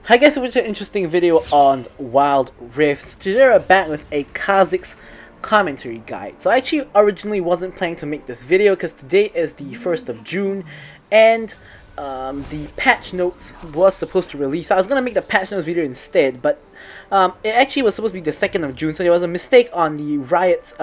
Hi guys, it's an interesting video on Wild Rifts. Today we're back with a Kha'Zix commentary guide. So I actually originally wasn't planning to make this video because today is the 1st of June and the patch notes was supposed to release. I was going to make the patch notes video instead, but it actually was supposed to be the 2nd of June, so there was a mistake on the Riot's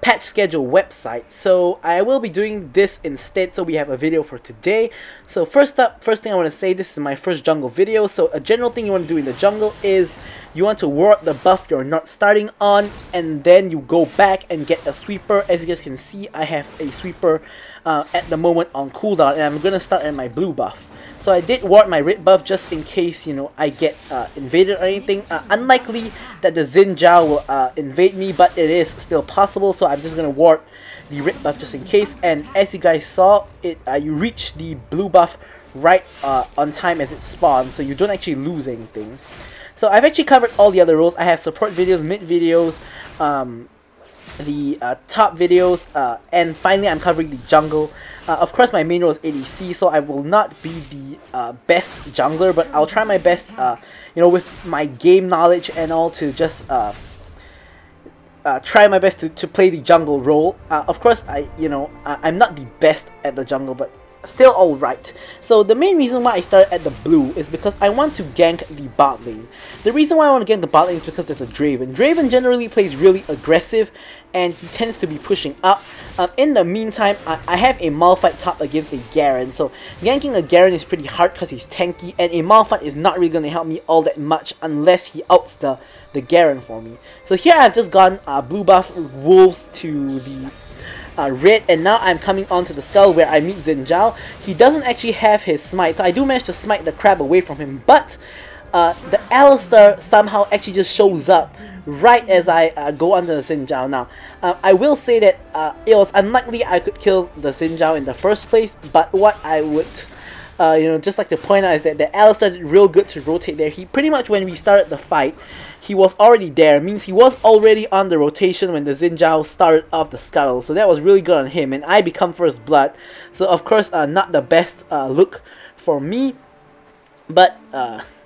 patch schedule website, so I will be doing this instead, so we have a video for today. So first thing I want to say, this is my first jungle video. So a general thing you want to do in the jungle is you want to ward the buff you're not starting on, and then you go back and get a sweeper. As you guys can see, I have a sweeper at the moment on cooldown, and I'm gonna start at my blue buff. So I did ward my red buff just in case, you know, I get invaded or anything. Unlikely that the Xin Zhao will invade me, but it is still possible. So I'm just gonna ward the red buff just in case. And as you guys saw, you reach the blue buff right on time as it spawns, so you don't actually lose anything. So I've actually covered all the other roles. I have support videos, mid videos, the top videos, and finally I'm covering the jungle. Of course, my main role is ADC, so I will not be the best jungler, but I'll try my best, you know, with my game knowledge and all, to just try my best to play the jungle role. Of course, I'm not the best at the jungle, but still alright. So the main reason why I started at the blue is because I want to gank the bot lane. The reason why I want to gank the bot lane is because there's a Draven. Draven generally plays really aggressive and he tends to be pushing up. In the meantime, I have a Malphite top against a Garen. So ganking a Garen is pretty hard because he's tanky, and a Malphite is not really going to help me all that much unless he ults the Garen for me. So here I've just gone blue buff wolves to the red, and now I'm coming onto the skull where I meet Xin Zhao. He doesn't actually have his smite, so I do manage to smite the crab away from him, but the Alistar somehow actually just shows up right as I go under the Xin Zhao. Now, I will say that it was unlikely I could kill the Xin Zhao in the first place, but what I would just like to point out is that the Alistar did real good to rotate there. He pretty much, when we started the fight, he was already there. Means he was already on the rotation when the Xin Zhao started off the scuttle. So that was really good on him, and I become first blood. So of course, not the best look for me. But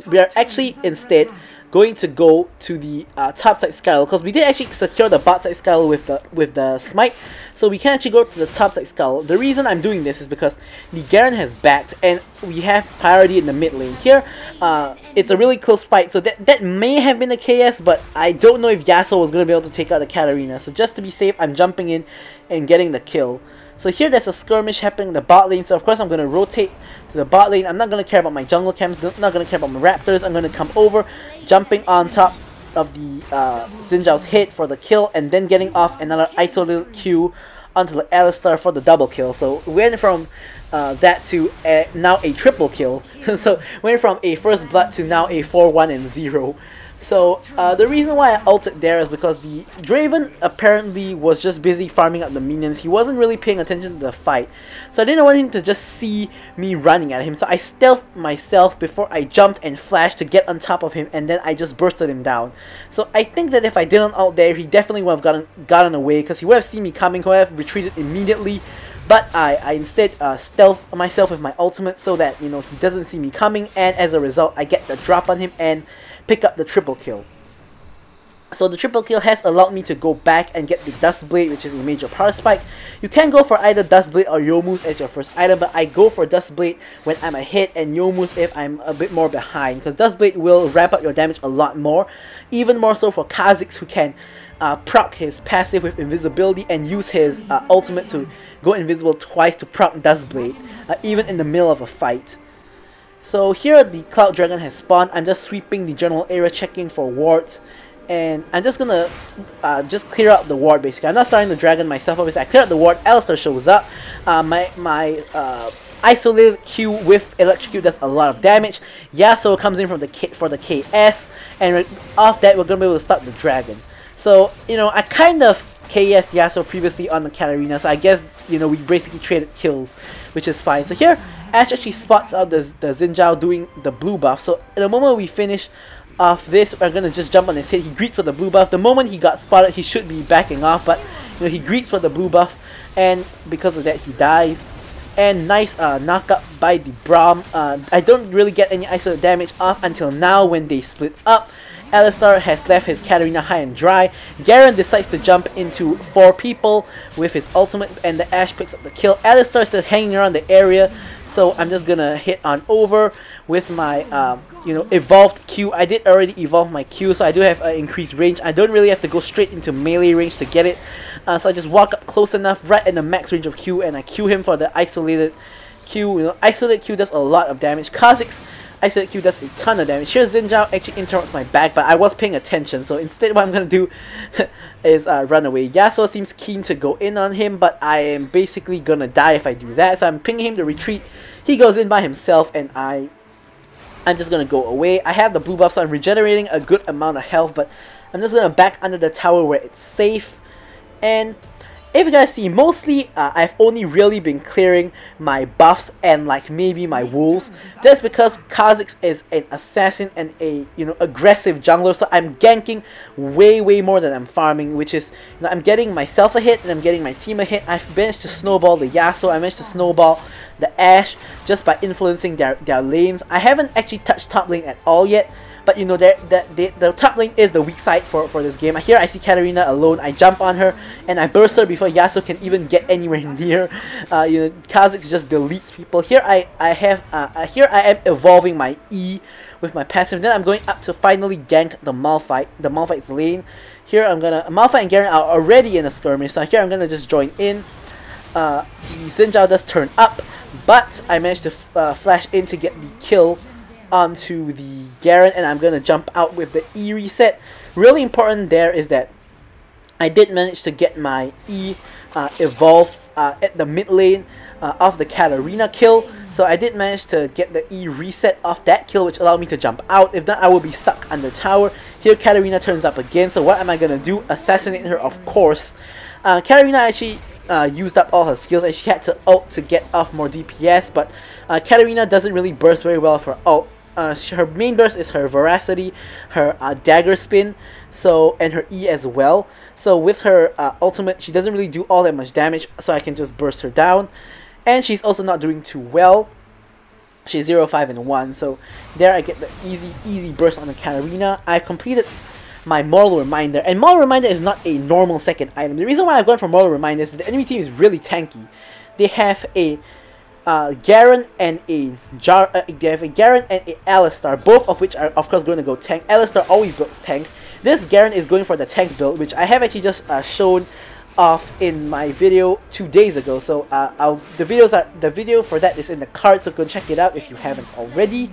we are actually instead going to go to the top side scuttle, because we did actually secure the bot side scuttle with the smite, so we can actually go to the top side scuttle. The reason I'm doing this is because the Garen has backed and we have priority in the mid lane. Here, it's a really close fight, so that may have been a KS, but I don't know if Yasuo was going to be able to take out the Katarina. So just to be safe, I'm jumping in and getting the kill. So here there's a skirmish happening in the bot lane, so of course I'm going to rotate to the bot lane. I'm not going to care about my jungle camps, not going to care about my raptors. I'm going to come over, jumping on top of the Xin Zhao's head for the kill, and then getting off another isolated Q onto the Alistar for the double kill. So we went from that to now a triple kill. So went from a first blood to now a 4-1 and 0. So the reason why I ulted there is because the Draven apparently was just busy farming up the minions. He wasn't really paying attention to the fight, so I didn't want him to just see me running at him. So I stealthed myself before I jumped and flashed to get on top of him, and then I just bursted him down. So I think that if I didn't ult there, he definitely would have gotten away, because he would have seen me coming, he would have retreated immediately. But I instead stealthed myself with my ultimate so that, you know, he doesn't see me coming, and as a result I get the drop on him and pick up the triple kill. So the triple kill has allowed me to go back and get the Dust Blade, which is a major power spike. You can go for either Dust Blade or Youmuu's as your first item, but I go for Dust Blade when I'm ahead and Youmuu's if I'm a bit more behind, because Dust Blade will ramp up your damage a lot more, even more so for Kha'Zix, who can proc his passive with invisibility and use his ultimate to go invisible twice to proc Dust Blade, even in the middle of a fight. So here the Cloud Dragon has spawned. I'm just sweeping the general area, checking for wards, and I'm just gonna just clear out the ward basically. I'm not starting the dragon myself, obviously. I clear out the ward, Alistar shows up. My isolated Q with electrocute does a lot of damage. Yasuo comes in for the KS, and off that we're gonna be able to start the dragon. So, you know, I kind of KS'd Yasuo previously on the Katarina, so I guess, you know, we basically traded kills, which is fine. So here, Ash actually spots out the Xin Zhao doing the blue buff. So the moment we finish off this, we're gonna just jump on his head. He greets for the blue buff. The moment he got spotted, he should be backing off, but you know, he greets for the blue buff, and because of that he dies. And nice knockup by the Braum. I don't really get any isolate damage off until now when they split up. Alistar has left his Katarina high and dry. Garen decides to jump into 4 people with his ultimate, and the Ashe picks up the kill. Alistar is still hanging around the area, so I'm just gonna hit on over with my you know, evolved Q. I did already evolve my Q, so I do have increased range. I don't really have to go straight into melee range to get it, so I just walk up close enough, right in the max range of Q, and I Q him for the isolated Q. You know, isolated Q does a lot of damage. Kha'Zix isolated Q does a ton of damage. Here Xin Zhao actually interrupts my back, but I was paying attention, so instead what I'm gonna do is run away. Yasuo seems keen to go in on him, but I am basically gonna die if I do that, so I'm pinging him to retreat. He goes in by himself, and I'm just gonna go away. I have the blue buff, so I'm regenerating a good amount of health, but I'm just gonna back under the tower where it's safe. And if you guys see, mostly I've only really been clearing my buffs and like maybe my wolves. That's because Kha'Zix is an assassin and a, you know, aggressive jungler, so I'm ganking way more than I'm farming, which is, you know, I'm getting myself a hit and I'm getting my team a hit. I've managed to snowball the Yasuo, I managed to snowball the Ashe just by influencing their lanes. I haven't actually touched top lane at all yet, but you know, the top lane is the weak side for this game. Here I see Katarina alone. I jump on her and I burst her before Yasuo can even get anywhere near. You know, Kha'Zix just deletes people. Here I am evolving my E with my passive. Then I'm going up to finally gank the Malphite's lane. Here I'm gonna, Malphite and Garen are already in a skirmish, so here I'm gonna just join in. The Xin Zhao does turn up, but I managed to flash in to get the kill onto the Garen, and I'm gonna jump out with the E reset. Really important there is that I did manage to get my E evolved at the mid lane of the Katarina kill, so I did manage to get the E reset off that kill, which allowed me to jump out. If not, I will be stuck under tower. Here Katarina turns up again, so what am I gonna do? Assassinate her, of course. Katarina actually used up all her skills and she had to ult to get off more DPS, but Katarina doesn't really burst very well for ult. Her main burst is her Veracity, her dagger spin, so, and her E as well. So with her ultimate, she doesn't really do all that much damage, so I can just burst her down. And she's also not doing too well. She's 0, 5, and 1, so there I get the easy burst on the Katarina. I completed my Moral Reminder, and Moral Reminder is not a normal second item. The reason why I've gone for Moral Reminder is that the enemy team is really tanky. They have a Garen and a Alistar, both of which are of course going to go tank. Alistar always goes tank. This Garen is going for the tank build, which I have actually just shown off in my video 2 days ago. So the video for that is in the card, so go check it out if you haven't already.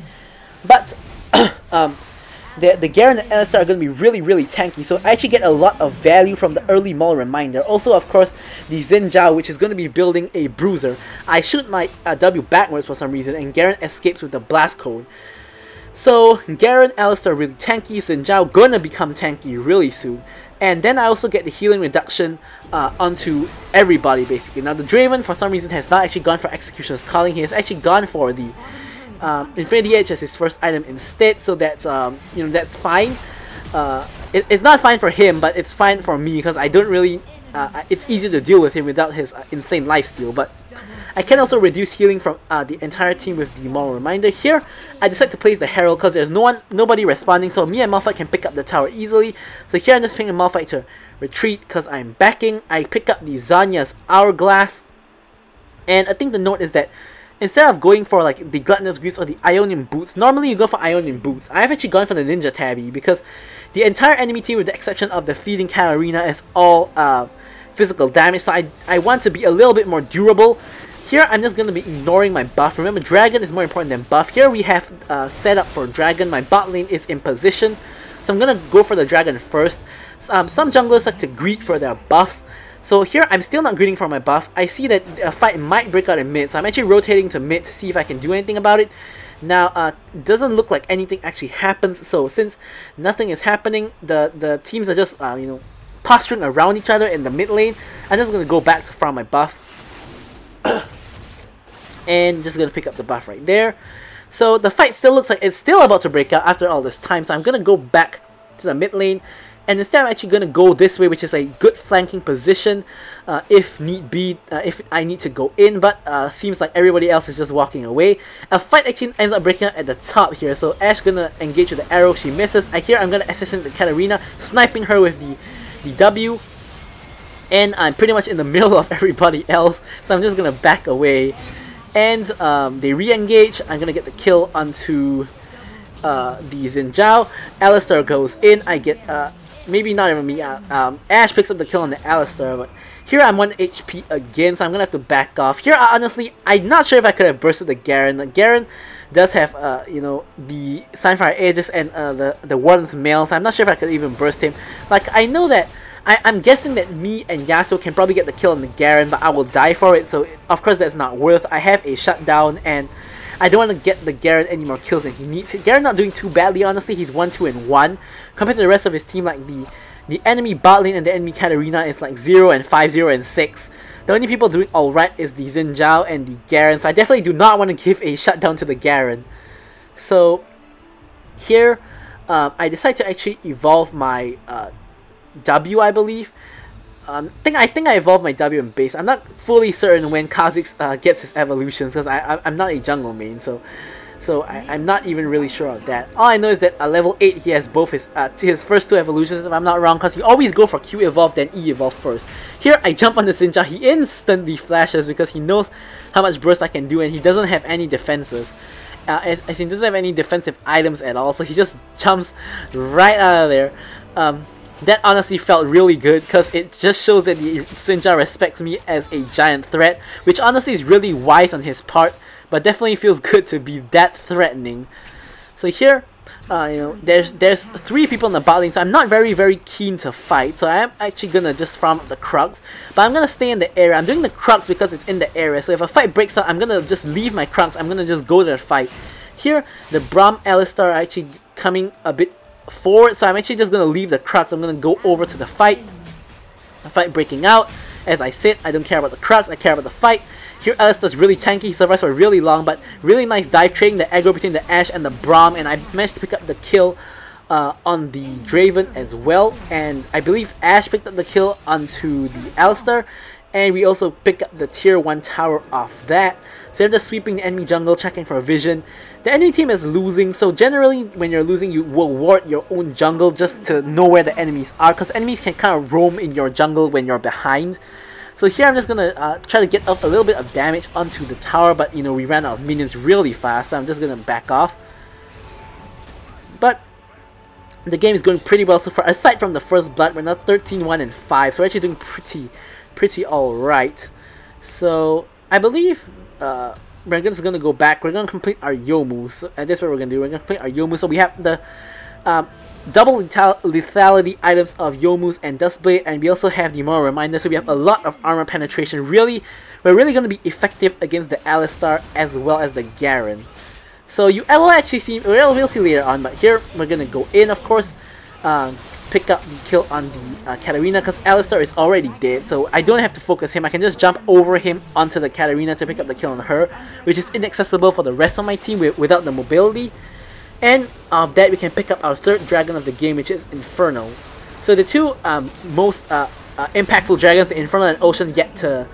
But the Garen and Alistar are going to be really tanky, so I actually get a lot of value from the early Maul Reminder. Also, of course, the Xin Zhao, which is going to be building a Bruiser. I shoot my W backwards for some reason, and Garen escapes with the Blast Code. So, Garen, Alistar really tanky, Xin Zhao gonna become tanky really soon. And then I also get the healing reduction onto everybody, basically. Now, the Draven, for some reason, has not actually gone for Executioner's Calling. He has actually gone for the Infinity Edge as his first item instead, so that's you know, that's fine. It's not fine for him, but it's fine for me because I don't really. It's easy to deal with him without his insane lifesteal. But I can also reduce healing from the entire team with the Moral Reminder. Here, I decide to place the Herald because there's nobody responding, so me and Malphite can pick up the tower easily. So here I'm just picking Malphite to retreat because I'm backing. I pick up the Zanya's Hourglass, and I think the note is that instead of going for like the Gluttonous Greaves or the Ionian Boots, normally you go for Ionian Boots. I've actually gone for the Ninja Tabby because the entire enemy team, with the exception of the Feeding Katarina, is all physical damage, so I want to be a little bit more durable. Here I'm just going to be ignoring my buff. Remember, Dragon is more important than buff. Here we have set up for Dragon. My bot lane is in position, so I'm going to go for the Dragon first. Some junglers like to greed for their buffs. So here, I'm still not greeting for my buff. I see that a fight might break out in mid, so I'm actually rotating to mid to see if I can do anything about it. Now, it doesn't look like anything actually happens, so since nothing is happening, the teams are just, you know, posturing around each other in the mid lane. I'm just going to go back to farm my buff. And just going to pick up the buff right there. So the fight still looks like it's still about to break out after all this time, so I'm going to go back to the mid lane And instead I'm actually going to go this way, which is a good flanking position if need be, if I need to go in, but seems like everybody else is just walking away. A fight actually ends up breaking out at the top here, so Ashe gonna engage with the arrow, she misses. I'm gonna assassinate the Katarina, sniping her with the W, and I'm pretty much in the middle of everybody else, so I'm just gonna back away. And they re-engage. I'm gonna get the kill onto the Xin Zhao. Alistar goes in. I get maybe not even me. Ashe picks up the kill on the Alistar, but here I'm 1 HP again, so I'm gonna have to back off. Here, honestly, I'm not sure if I could have bursted the Garen. The Garen does have you know, the Sunfire Aegis and the Warden's Mail, so I'm not sure if I could even burst him. Like, I know that I'm guessing that me and Yasuo can probably get the kill on the Garen, but I will die for it, so of course that's not worth. I have a shutdown, and I don't want to get the Garen any more kills than he needs. Garen not doing too badly, honestly. He's 1-2-1 compared to the rest of his team. Like the enemy bot lane and the enemy Katarina is like 0 and 5, 0 and 6. The only people doing alright is the Xin Zhao and the Garen, so I definitely do not want to give a shutdown to the Garen. So here, I decide to actually evolve my W, I believe. I think I evolved my W in base. I'm not fully certain when Kha'Zix gets his evolutions, because I'm not a jungle main, so I'm not even really sure of that. All I know is that at level 8 he has both his first 2 evolutions, if I'm not wrong, because you always go for Q evolve then E evolve first. Here I jump on the Xin Zhao. He instantly flashes because he knows how much burst I can do, and he doesn't have any defenses. As he doesn't have any defensive items at all, so he just jumps right out of there. That honestly felt really good, because it just shows that the Xin Zhao respects me as a giant threat, which honestly is really wise on his part, but definitely feels good to be that threatening. So here, you know, there's 3 people in the bot lane, so I'm not very keen to fight, so I am actually gonna just farm up the Crux, but I'm gonna stay in the area. I'm doing the Crux because it's in the area, so if a fight breaks out, I'm gonna just leave my Crux, I'm gonna just go to the fight. Here, the Braum Alistar are actually coming a bit forward, so I'm actually just gonna leave the Crux. I'm gonna go over to the fight. The fight breaking out. As I said, I don't care about the Crux, I care about the fight. Here Alistar's really tanky, he survives for really long, but really nice dive trading the aggro between the Ashe and the Braum, and I managed to pick up the kill on the Draven as well, and I believe Ashe picked up the kill onto the Alistar, and we also picked up the tier 1 tower off that. So they're just sweeping the enemy jungle, checking for a vision. The enemy team is losing, so generally when you're losing you will ward your own jungle just to know where the enemies are, because enemies can kind of roam in your jungle when you're behind. So here I'm just gonna try to get up a little bit of damage onto the tower, but you know, we ran out of minions really fast, so I'm just gonna back off. But the game is going pretty well so far. Aside from the first blood, we're now 13-1 and 5, so we're actually doing pretty alright. So I believe we're just gonna go back. We're gonna complete our Yomu, so, and that's what we're gonna do. We're gonna complete our Yomu. So we have the double lethality items of Yomu's and Dustblade, and we also have the Moral Reminder. So we have a lot of armor penetration. We're really gonna be effective against the Alistar as well as the Garen. So you will actually see, we'll see later on. But here we're gonna go in, of course. Pick up the kill on the Katarina, because Alistar is already dead, so I don't have to focus him. I can just jump over him onto the Katarina to pick up the kill on her, which is inaccessible for the rest of my team without the mobility. And of that, we can pick up our 3rd dragon of the game, which is Inferno. So the 2 most impactful dragons, the Infernal and Ocean, yet to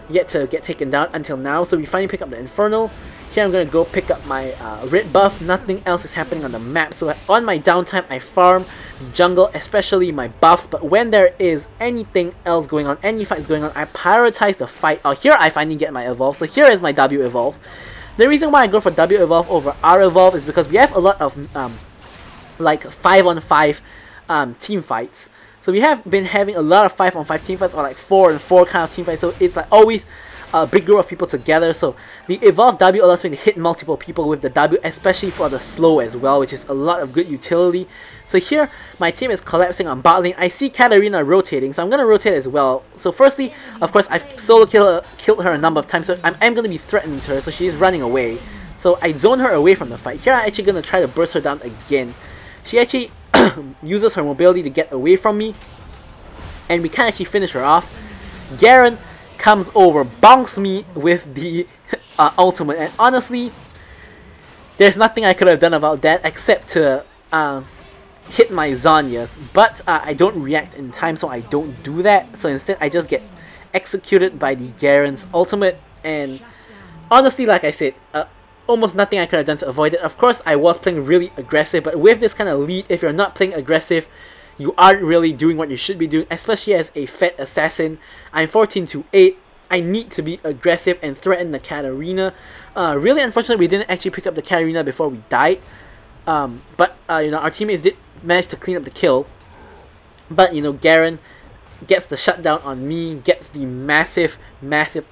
get taken down until now. So we finally pick up the Infernal. Here I'm going to go pick up my red buff. Nothing else is happening on the map, so on my downtime I farm the jungle, especially my buffs. But when there is anything else going on, any fights going on, I prioritize the fight. Oh, here I finally get my evolve, so here is my W evolve. The reason why I go for W evolve over R evolve is because we have a lot of like 5-on-5 team fights. So we have been having a lot of 5-on-5 team fights, or like 4-on-4 kind of team fights, so it's like always a big group of people together. So the evolved W allows me to hit multiple people with the W, especially for the slow as well, which is a lot of good utility. So here my team is collapsing on bot lane. I see Katarina rotating, so I'm going to rotate as well. So firstly, of course, I've solo killed her a number of times, so I'm going to be threatening to her, so she's running away. So I zone her away from the fight. Here I'm actually going to try to burst her down again. She actually uses her mobility to get away from me, and we can actually finish her off. Garen comes over, bonks me with the ultimate, and honestly, there's nothing I could have done about that except to hit my Zhonya's, but I don't react in time, so I don't do that. So instead, I just get executed by the Garen's ultimate, and honestly, like I said, almost nothing I could have done to avoid it. Of course, I was playing really aggressive, but with this kind of lead, if you're not playing aggressive, you aren't really doing what you should be doing, especially as a Fed assassin. I'm 14-8. I need to be aggressive and threaten the Katarina. Really unfortunate we didn't actually pick up the Katarina before we died. But you know, our teammates did manage to clean up the kill. But you know, Garen gets the shutdown on me, gets the massive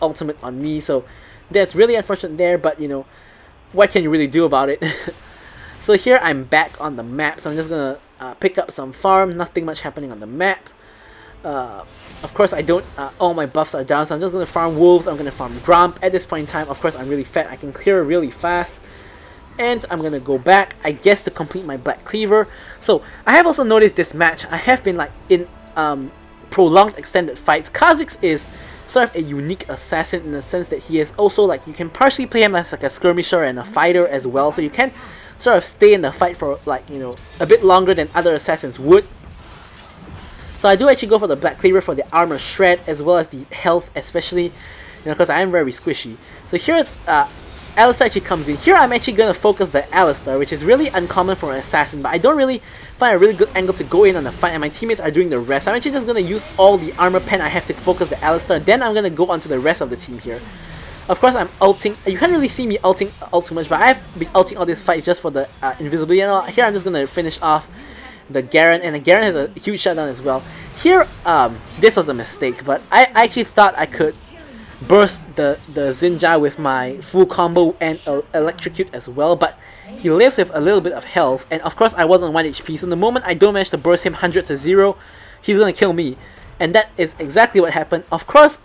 ultimate on me. So that's really unfortunate there, but you know, what can you really do about it? So here I'm back on the map, so I'm just gonna pick up some farm. Nothing much happening on the map. Of course, I don't. All my buffs are down, so I'm just gonna farm wolves. I'm gonna farm Grump. At this point in time, of course, I'm really fat. I can clear really fast, and I'm gonna go back, I guess, to complete my Black Cleaver. So I have also noticed this match. I have been like in prolonged extended fights. Kha'Zix is sort of a unique assassin in the sense that he is also like, you can partially play him as like a skirmisher and a fighter as well. So you can sort of stay in the fight for like, you know, a bit longer than other assassins would. So I do actually go for the Black Cleaver for the armor shred as well as the health, especially, you know, because I am very squishy. So here, Alistar actually comes in. Here I'm actually going to focus the Alistar, which is really uncommon for an assassin, but I don't really find a really good angle to go in on the fight, and my teammates are doing the rest. I'm actually just going to use all the armor pen I have to focus the Alistar, then I'm going to go on to the rest of the team here. Of course, I'm ulting. You can't really see me ulting too much, but I've been ulting all these fights just for the invisibility and all. Here I'm just going to finish off the Garen, and the Garen has a huge shutdown as well. Here, this was a mistake, but I actually thought I could burst the Zinja with my full combo and electrocute as well, but he lives with a little bit of health, and of course I wasn't 1 HP, so the moment I don't manage to burst him 100-0, he's gonna kill me. And that is exactly what happened. Of course,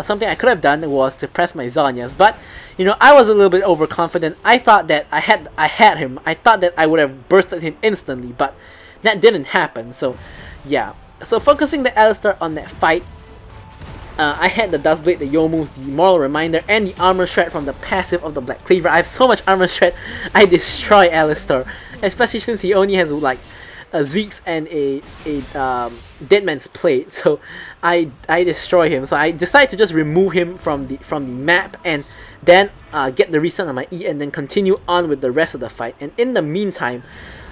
something I could have done was to press my Zhonya's, but you know, I was a little bit overconfident. I thought that I had him. I thought that I would have bursted him instantly, but that didn't happen. So yeah. So focusing the Alistar on that fight, I had the Duskblade, the Youmu's, the Moral Reminder, and the Armor Shred from the passive of the Black Cleaver. I have so much Armor Shred, I destroy Alistar, especially since he only has like a Ziggs and a Dead Man's Plate. So I destroy him. So I decide to just remove him from the map, and then get the reset on my E, and then continue on with the rest of the fight. And in the meantime,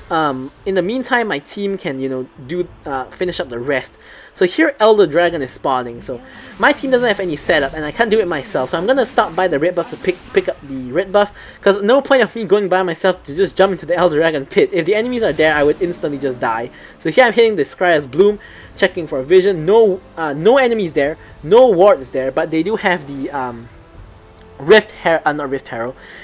my team can, you know, finish up the rest. So here Elder Dragon is spawning, so my team doesn't have any setup and I can't do it myself, so I'm gonna stop by the red buff to pick up the red buff, because no point of me going by myself to just jump into the Elder Dragon pit. If the enemies are there, I would instantly just die. So here I'm hitting the Scryer's Bloom, checking for vision. No enemies there, no wards there, but they do have the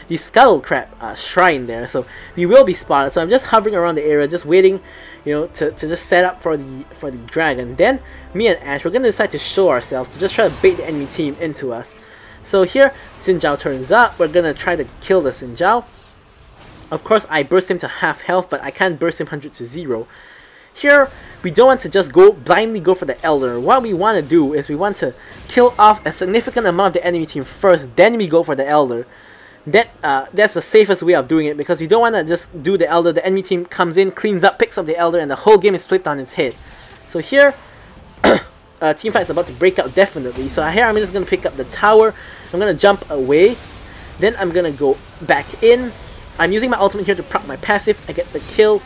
the Scuttle Crab shrine there, so we will be spotted. So I'm just hovering around the area, just waiting, you know, to just set up for the dragon. Then me and Ash, we're gonna decide to show ourselves, to just try to bait the enemy team into us. So here Xin Zhao turns up. We're gonna try to kill the Xin Zhao. Of course, I burst him to half health, but I can't burst him 100-0. Here, we don't want to just blindly go for the Elder. What we want to do is we want to kill off a significant amount of the enemy team first, then we go for the Elder. That's the safest way of doing it, because we don't want to just do the Elder. The enemy team comes in, cleans up, picks up the Elder, and the whole game is flipped on its head. So here, team fight is about to break out definitely. So here I'm just going to pick up the tower. I'm going to jump away. Then I'm going to go back in. I'm using my ultimate here to proc my passive. I get the kill.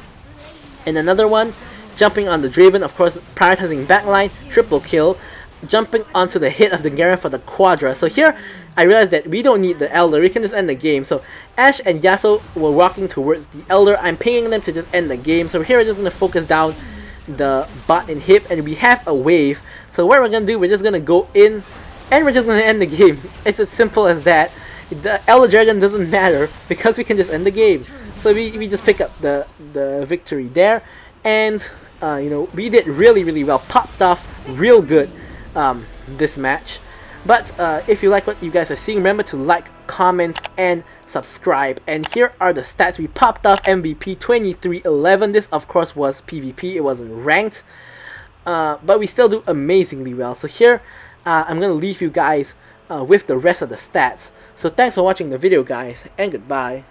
And another one. Jumping on the Draven, of course, prioritizing backline, triple kill, jumping onto the hit of the Garen for the Quadra. So here, I realized that we don't need the Elder, we can just end the game. So Ashe and Yasuo were walking towards the Elder. I'm pinging them to just end the game. So here we're just going to focus down the bot and hip, and we have a wave. So what we're going to do, we're just going to go in, and we're just going to end the game. It's as simple as that. The Elder Dragon doesn't matter, because we can just end the game. So we just pick up the victory there. And you know, we did really well, popped off real good this match. But if you like what you guys are seeing, remember to like, comment, and subscribe. And here are the stats. We popped off MVP 23-11. This of course was PvP, it wasn't ranked, but we still do amazingly well. So here I'm gonna leave you guys with the rest of the stats. So thanks for watching the video, guys, and goodbye.